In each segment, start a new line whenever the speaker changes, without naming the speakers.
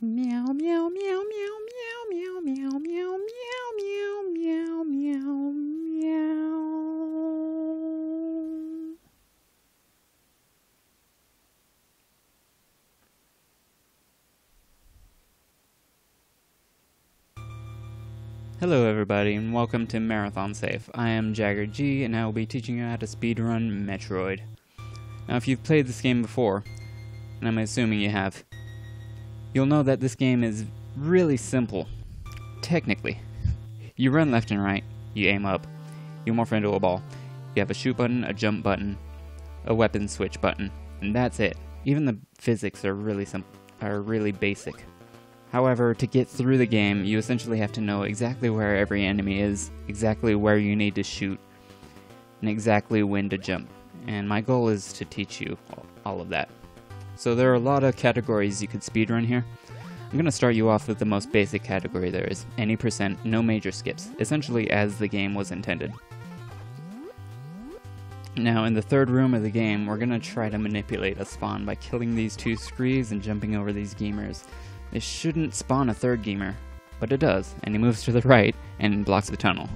Meow meow meow meow meow meow meow meow meow meow meow meow. Hello everybody and welcome to Marathon Safe. I am JaggerG and I will be teaching you how to speedrun Metroid. Now if you've played this game before, and I'm assuming you have, you'll know that this game is really simple. Technically. You run left and right, you aim up, you morph into a ball. You have a shoot button, a jump button, a weapon switch button, and that's it. Even the physics are really basic. However, to get through the game, you essentially have to know exactly where every enemy is, exactly where you need to shoot, and exactly when to jump. And my goal is to teach you all of that. So there are a lot of categories you could speedrun here. I'm going to start you off with the most basic category there is, any percent, no major skips, essentially as the game was intended. Now in the third room of the game, we're going to try to manipulate a spawn by killing these two screes and jumping over these gamers. It shouldn't spawn a third gamer, but it does, and he moves to the right and blocks the tunnel.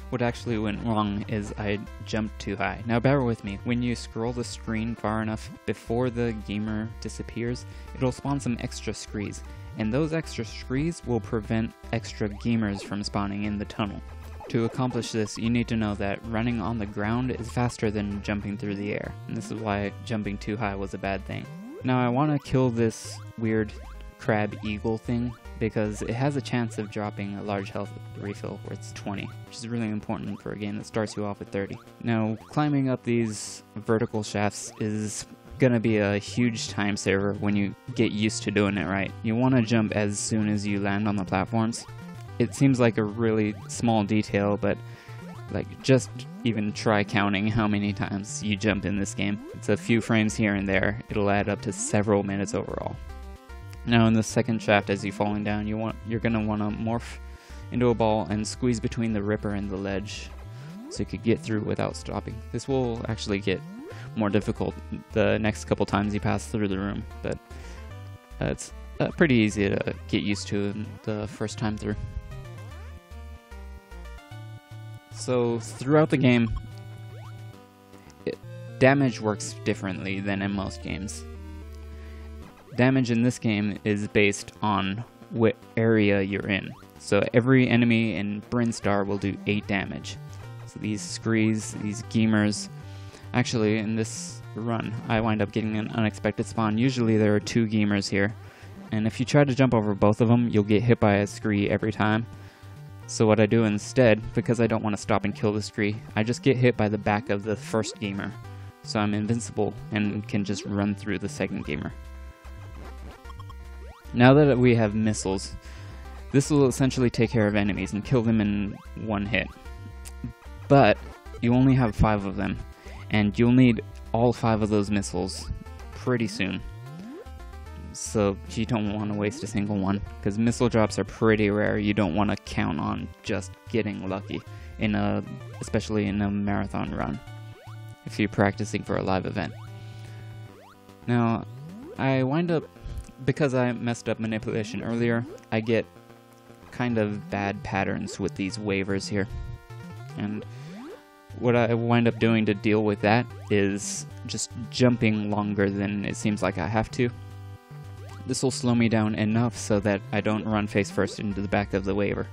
What actually went wrong is I jumped too high. Now bear with me, when you scroll the screen far enough before the gamer disappears, it'll spawn some extra screes, and those extra screes will prevent extra gamers from spawning in the tunnel. To accomplish this, you need to know that running on the ground is faster than jumping through the air, and this is why jumping too high was a bad thing. Now I want to kill this weird crab eagle thing because it has a chance of dropping a large health refill where it's 20, which is really important for a game that starts you off with 30. Now climbing up these vertical shafts is gonna be a huge time saver when you get used to doing it right. You want to jump as soon as you land on the platforms. It seems like a really small detail, but just even try counting how many times you jump in this game. It's a few frames here and there. It'll add up to several minutes overall. Now in the second shaft, as you're falling down, you're going to want to morph into a ball and squeeze between the ripper and the ledge so you could get through without stopping. This will actually get more difficult the next couple times you pass through the room, but it's pretty easy to get used to the first time through. So throughout the game, damage works differently than in most games. Damage in this game is based on what area you're in. So every enemy in Brinstar will do 8 damage. So these screes, these gamers, actually in this run I wind up getting an unexpected spawn. Usually there are 2 gamers here, and if you try to jump over both of them, you'll get hit by a scree every time. So what I do instead, because I don't want to stop and kill the scree, I just get hit by the back of the first gamer. So I'm invincible and can just run through the second gamer. Now that we have missiles, this will essentially take care of enemies and kill them in one hit. But you only have 5 of them, and you'll need all 5 of those missiles pretty soon. So you don't want to waste a single one, because missile drops are pretty rare. You don't want to count on just getting lucky, especially in a marathon run, if you're practicing for a live event. Now, I wind up, because I messed up manipulation earlier, I get kind of bad patterns with these waivers here. And what I wind up doing to deal with that is just jumping longer than it seems like I have to. This will slow me down enough so that I don't run face first into the back of the waiver.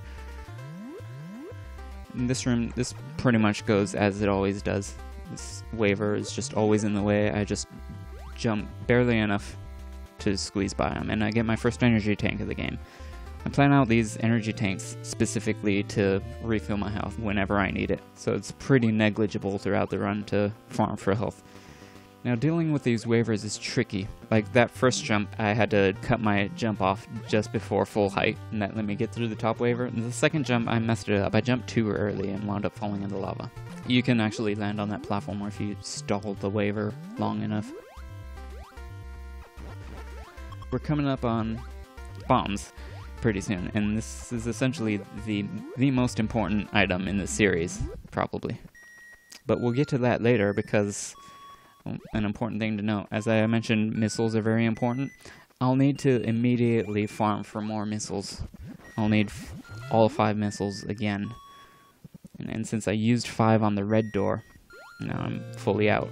In this room, this pretty much goes as it always does. This waiver is just always in the way. I just jump barely enough to squeeze by them, and I get my first energy tank of the game. I plan out these energy tanks specifically to refill my health whenever I need it, so it's pretty negligible throughout the run to farm for health. Now dealing with these waivers is tricky. Like that first jump, I had to cut my jump off just before full height, and that let me get through the top waiver. And the second jump, I messed it up. I jumped too early and wound up falling in the lava. You can actually land on that platform if you stall the waiver long enough. We're coming up on bombs pretty soon, and this is essentially the most important item in this series, probably. But we'll get to that later because an important thing to note. As I mentioned, missiles are very important. I'll need to immediately farm for more missiles. I'll need all 5 missiles again. And since I used 5 on the red door, now I'm fully out.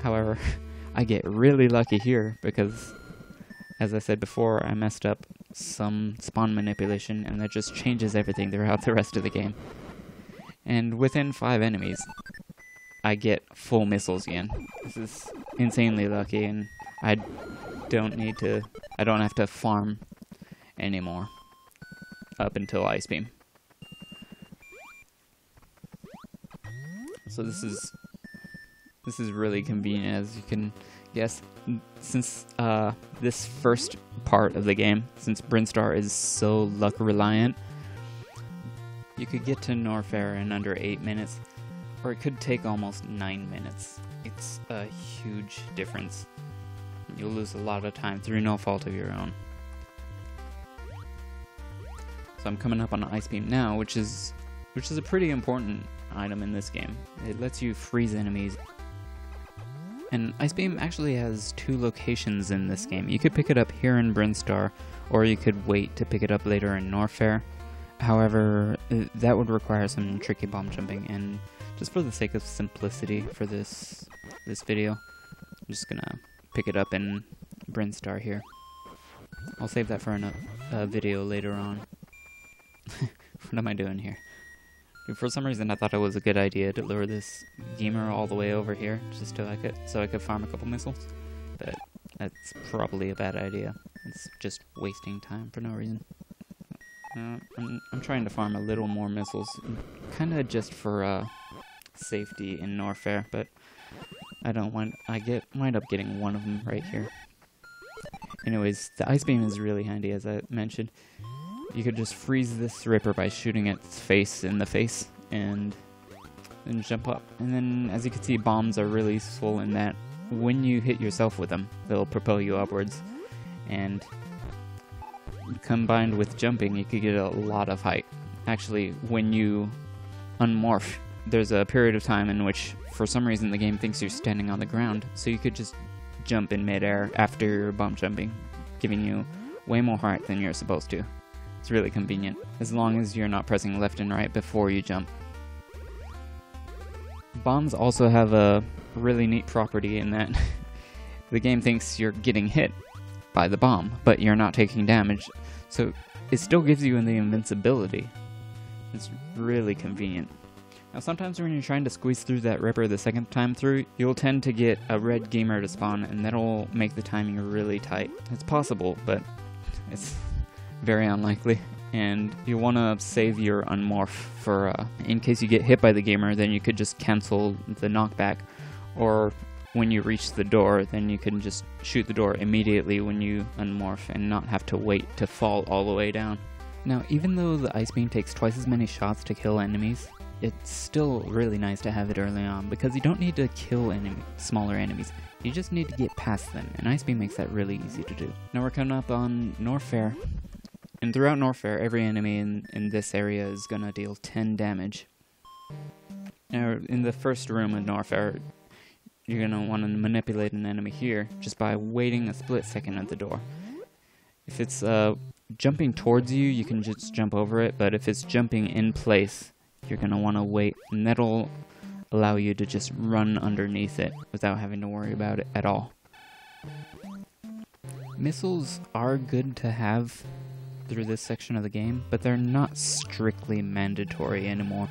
However, I get really lucky here because, as I said before, I messed up some spawn manipulation, and that just changes everything throughout the rest of the game. And within 5 enemies, I get full missiles again. This is insanely lucky, and I don't have to farm anymore up until Ice Beam. So this is really convenient, as you can guess. Since this first part of the game, since Brinstar is so luck reliant, you could get to Norfair in under 8 minutes, or it could take almost 9 minutes. It's a huge difference. You'll lose a lot of time through no fault of your own. So I'm coming up on Ice Beam now, which is a pretty important item in this game. It lets you freeze enemies. And Ice Beam actually has 2 locations in this game. You could pick it up here in Brinstar, or you could wait to pick it up later in Norfair. However, that would require some tricky bomb jumping, and just for the sake of simplicity for this video, I'm just gonna pick it up in Brinstar here. I'll save that for a video later on. What am I doing here? Dude, for some reason I thought it was a good idea to lure this gamer all the way over here just so I could farm a couple missiles, but that's probably a bad idea. It's just wasting time for no reason. I'm trying to farm a little more missiles, kind of just for safety in Norfair, but I wind up getting one of them right here. Anyways, the Ice Beam is really handy, as I mentioned. You could just freeze this Ripper by shooting its face in the face and then jump up. And then, as you can see, bombs are really useful in that when you hit yourself with them, they'll propel you upwards. And combined with jumping, you could get a lot of height. Actually, when you unmorph, there's a period of time in which, for some reason, the game thinks you're standing on the ground, so you could just jump in midair after you're bump jumping, giving you way more height than you're supposed to. It's really convenient, as long as you're not pressing left and right before you jump. Bombs also have a really neat property in that the game thinks you're getting hit by the bomb, but you're not taking damage, so it still gives you the invincibility. It's really convenient. Now sometimes when you're trying to squeeze through that Ripper the second time through, you'll tend to get a red gamer to spawn, and that'll make the timing really tight. It's possible, but it's very unlikely, and you want to save your unmorph for in case you get hit by the gamer, then you could just cancel the knockback, or when you reach the door, then you can just shoot the door immediately when you unmorph and not have to wait to fall all the way down. Now, even though the Ice Beam takes twice as many shots to kill enemies, it's still really nice to have it early on, because you don't need to kill smaller enemies. You just need to get past them, and Ice Beam makes that really easy to do. Now we're coming up on Norfair. And throughout Norfair, every enemy in this area is going to deal 10 damage. Now, in the first room in Norfair, you're going to want to manipulate an enemy here just by waiting a split second at the door. If it's jumping towards you, you can just jump over it, but if it's jumping in place, you're going to want to wait, and that'll allow you to just run underneath it without having to worry about it at all. Missiles are good to have through this section of the game, but they're not strictly mandatory anymore,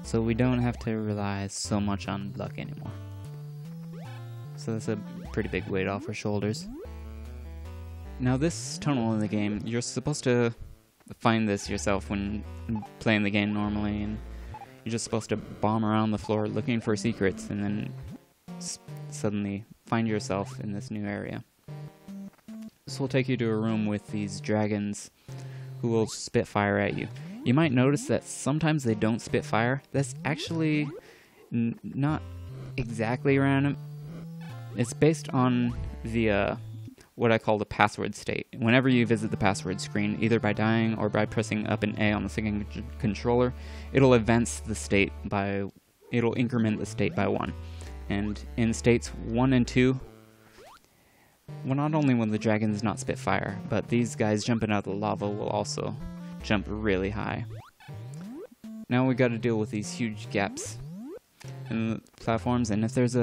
so we don't have to rely so much on luck anymore. So that's a pretty big weight off our shoulders. Now this tunnel in the game, you're supposed to find this yourself when playing the game normally, and you're just supposed to bomb around the floor looking for secrets, and then suddenly find yourself in this new area. This will take you to a room with these dragons who will spit fire at you. You might notice that sometimes they don't spit fire. That's actually not exactly random. It's based on the what I call the password state. Whenever you visit the password screen, either by dying or by pressing up and A on the second controller, it'll advance the state by, it'll increment the state by 1. And in states 1 and 2, well, not only will the dragons not spit fire, but these guys jumping out of the lava will also jump really high. Now we got to deal with these huge gaps in the platforms, and if there's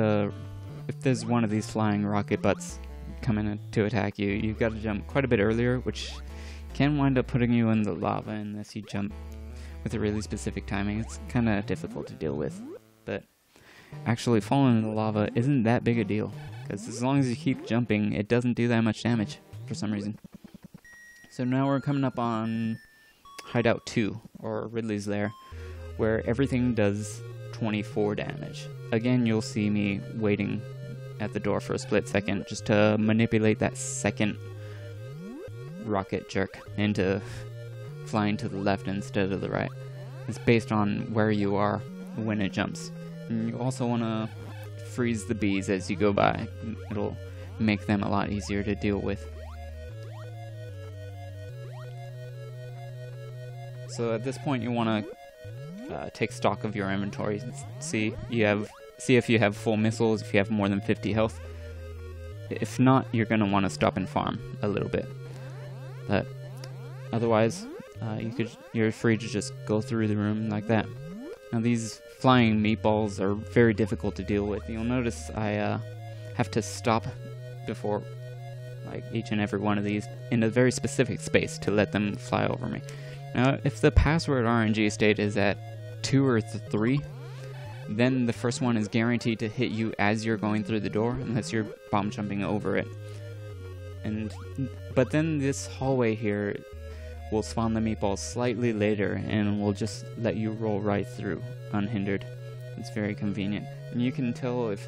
one of these flying rocket butts coming to attack you, you've got to jump quite a bit earlier, which can wind up putting you in the lava unless you jump with a really specific timing. It's kind of difficult to deal with, but actually falling in the lava isn't that big a deal, because as long as you keep jumping, it doesn't do that much damage for some reason. So now we're coming up on Hideout 2, or Ridley's Lair, where everything does 24 damage. Again, you'll see me waiting at the door for a split second just to manipulate that second rocket jerk into flying to the left instead of the right. It's based on where you are when it jumps. And you also want to freeze the bees as you go by. It'll make them a lot easier to deal with. So at this point you want to take stock of your inventory. See if you have full missiles, if you have more than 50 health. If not, you're going to want to stop and farm a little bit. But otherwise, you're free to just go through the room like that. Now these flying meatballs are very difficult to deal with. You'll notice I have to stop before like each and every one of these in a very specific space to let them fly over me. Now if the password RNG state is at 2 or 3, then the first one is guaranteed to hit you as you're going through the door, unless you're bomb jumping over it. But then this hallway here will spawn the meatballs slightly later, and will just let you roll right through unhindered. It's very convenient, and you can tell if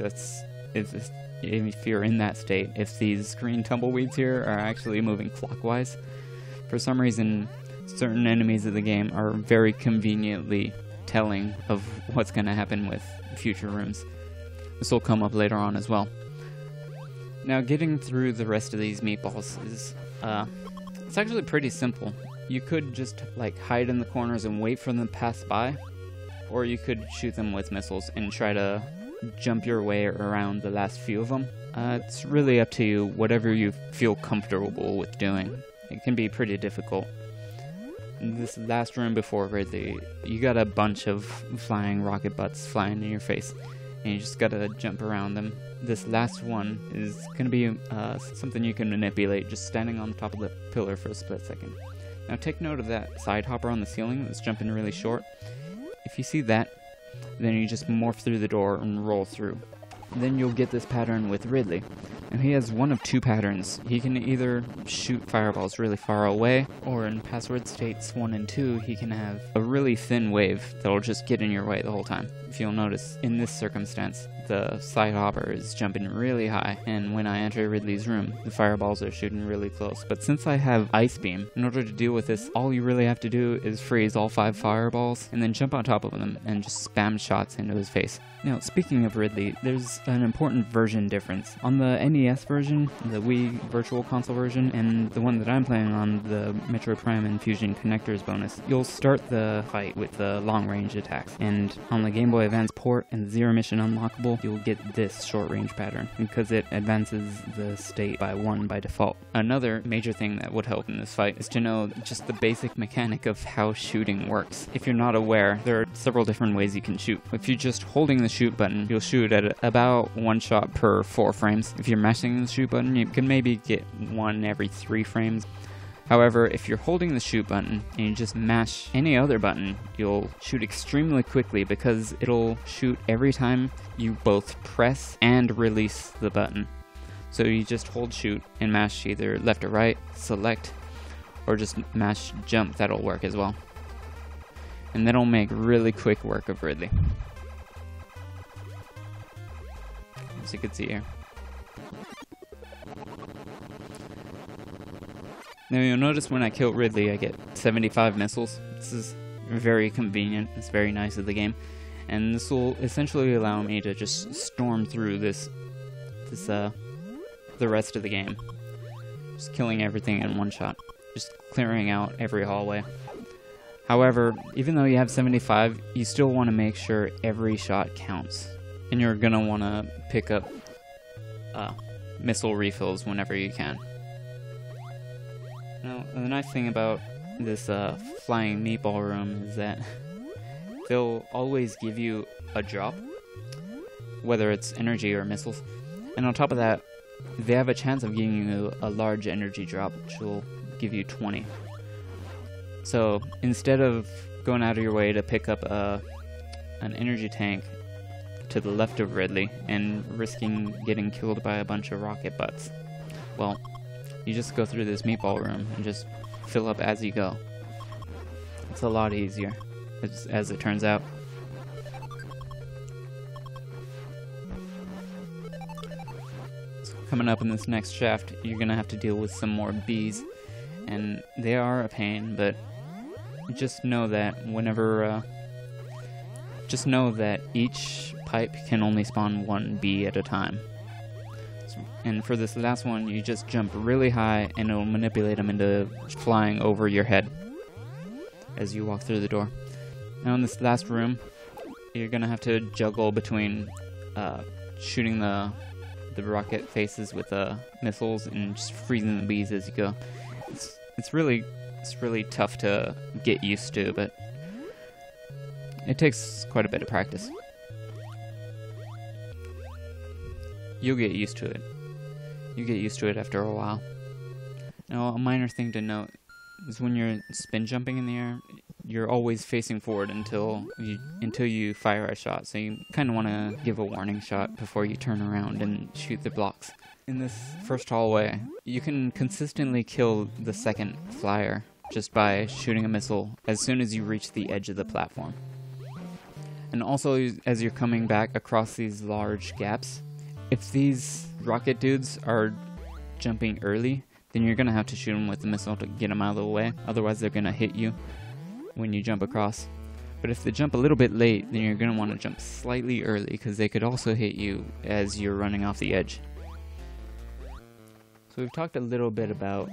you're in that state, if these green tumbleweeds here are actually moving clockwise. For some reason, certain enemies of the game are very conveniently telling of what's going to happen with future rooms. This will come up later on as well. Now getting through the rest of these meatballs is it's actually pretty simple. You could just like hide in the corners and wait for them to pass by, or you could shoot them with missiles and try to jump your way around the last few of them. It's really up to you, whatever you feel comfortable with doing. It can be pretty difficult. In this last room before Ridley, you got a bunch of flying rocket butts flying in your face, and you just gotta jump around them. This last one is gonna be something you can manipulate, just standing on top of the pillar for a split second. Now take note of that side hopper on the ceiling that's jumping really short. If you see that, then you just morph through the door and roll through. Then you'll get this pattern with Ridley. And he has one of two patterns. He can either shoot fireballs really far away, or in password states 1 and 2, he can have a really thin wave that'll just get in your way the whole time. If you'll notice, in this circumstance, the side hopper is jumping really high, and when I enter Ridley's room, the fireballs are shooting really close. But since I have Ice Beam, in order to deal with this, all you really have to do is freeze all 5 fireballs, and then jump on top of them, and just spam shots into his face. Now, speaking of Ridley, there's an important version difference. On the NES version, the Wii Virtual Console version, and the one that I'm playing on, the Metroid Prime and Fusion Connectors bonus, you'll start the fight with the long-range attacks. And on the Game Boy Advance port and Zero Mission Unlockable, you'll get this short-range pattern, because it advances the state by 1 by default. Another major thing that would help in this fight is to know just the basic mechanic of how shooting works. If you're not aware, there are several different ways you can shoot. If you're just holding the shoot button, you'll shoot at about 1 shot per 4 frames. If you're mashing the shoot button, you can maybe get 1 every 3 frames. However, if you're holding the shoot button and you just mash any other button, you'll shoot extremely quickly, because it'll shoot every time you both press and release the button. So you just hold shoot and mash either left or right, select, or just mash jump. That'll work as well. And that'll make really quick work of Ridley, as you can see here. Now you'll notice when I kill Ridley, I get 75 missiles. This is very convenient. It's very nice of the game, and this will essentially allow me to just storm through the rest of the game, just killing everything in 1 shot, just clearing out every hallway. However, even though you have 75, you still want to make sure every shot counts, and you're gonna want to pick up missile refills whenever you can. Now, the nice thing about this flying meatball room is that they'll always give you a drop, whether it's energy or missiles. And on top of that, they have a chance of giving you a large energy drop, which will give you 20. So instead of going out of your way to pick up an energy tank to the left of Ridley and risking getting killed by a bunch of rocket butts, well, you just go through this meatball room and just fill up as you go. It's a lot easier, as it turns out. So coming up in this next shaft, you're gonna have to deal with some more bees, and they are a pain, but just know that just know that each pipe can only spawn one bee at a time. And for this last one, you just jump really high and it'll manipulate them into flying over your head as you walk through the door. Now in this last room, you're gonna have to juggle between shooting the rocket faces with missiles and just freezing the bees as you go. It's really tough to get used to, but it takes quite a bit of practice. You'll get used to it. You get used to it after a while. Now, a minor thing to note is when you're spin jumping in the air, you're always facing forward until you fire a shot. So you kind of want to give a warning shot before you turn around and shoot the blocks. In this first hallway, you can consistently kill the second flyer just by shooting a missile as soon as you reach the edge of the platform. And also, as you're coming back across these large gaps, if these rocket dudes are jumping early, then you're going to have to shoot them with the missile to get them out of the way. Otherwise, they're going to hit you when you jump across. But if they jump a little bit late, then you're going to want to jump slightly early, because they could also hit you as you're running off the edge. So we've talked a little bit about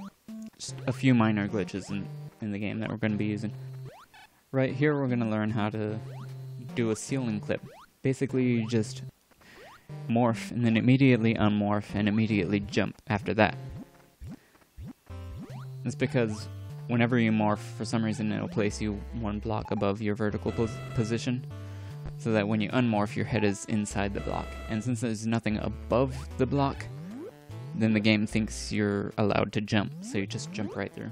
just a few minor glitches in the game that we're going to be using. Right here, we're going to learn how to do a ceiling clip. Basically, you just morph and then immediately unmorph and immediately jump after that. It's because whenever you morph, for some reason it'll place you one block above your vertical position, so that when you unmorph, your head is inside the block. And since there's nothing above the block, then the game thinks you're allowed to jump, so you just jump right through.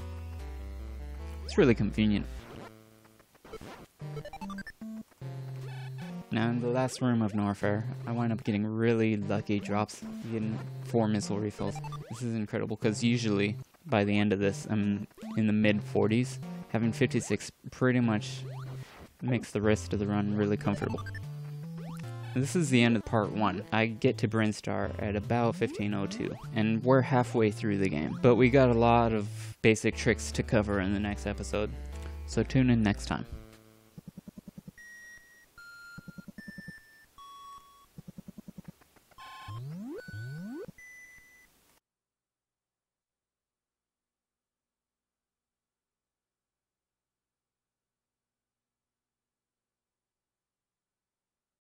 It's really convenient. Now in the last room of Norfair, I wind up getting really lucky drops, getting 4 missile refills. This is incredible, because usually by the end of this I'm in the mid 40s. Having 56 pretty much makes the rest of the run really comfortable. This is the end of part 1. I get to Brinstar at about 15:02, and we're halfway through the game. But we got a lot of basic tricks to cover in the next episode, so tune in next time.